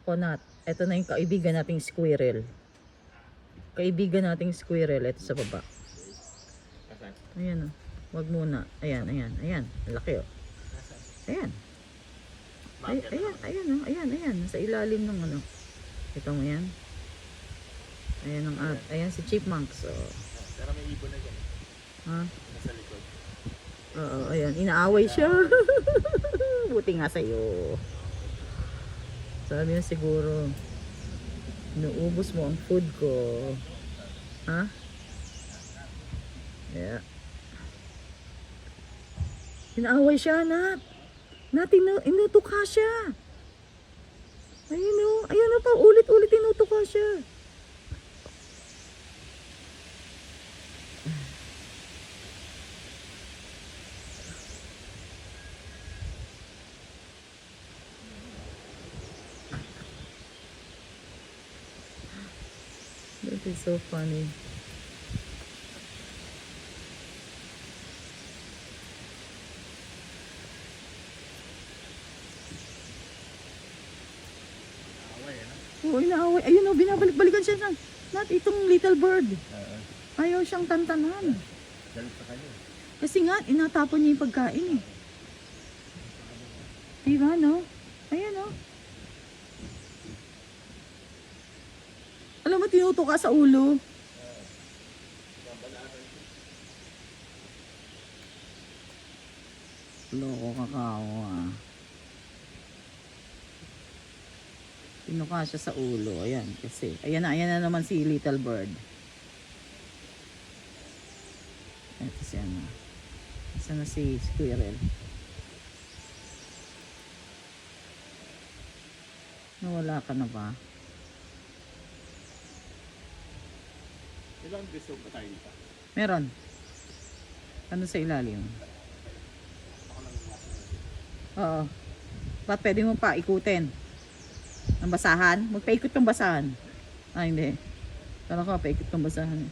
Ako na, ito na yung kaibigan nating squirrel. Kaibigan nating squirrel, ito sa baba. Ayan o. Wag muna. Ayan, ayan, ayan. Ang laki o. Ayan. Ay, ayan, ayan o. Ayan, ayan. Sa ilalim ng ano. Ito mo yan. Ayan ang ayan si chipmunk. So. Pero may ibon na dyan. Ha? Nasa likod. Oo, ayan. Inaaway siya. Buti nga sa'yo. Sabi na siguro, inuubos mo ang food ko. Ha? Yeah. Inaaway siya, Nat. Nat, inutuka siya. Ayun o. Ayun o pa. Ulit-ulit inutuka siya. That is so funny. Oo, inaaway. Ayun o, binabalik-balikan siya ng Nat, itong little bird. Ayaw siyang tantanan. Galit sa kanya. Kasi nga, inatapon niya yung pagkain eh. Diba, no? Ayan o. Alam mo, tinutuka sa ulo. Loko kakao ah. Tinuka siya sa ulo. Ayan, kasi. Ayan na naman si little bird. Ito siya na. Isa na si squirrel. Nawala ka na ba? Ilang gusto pa tayo dito? Meron. Ano sa ilalim? Oo. Ba't pwede mo pa ikutin? Ang basahan? Magpaikot ng basahan. Ah, hindi. Kala ko paikot ng basahan.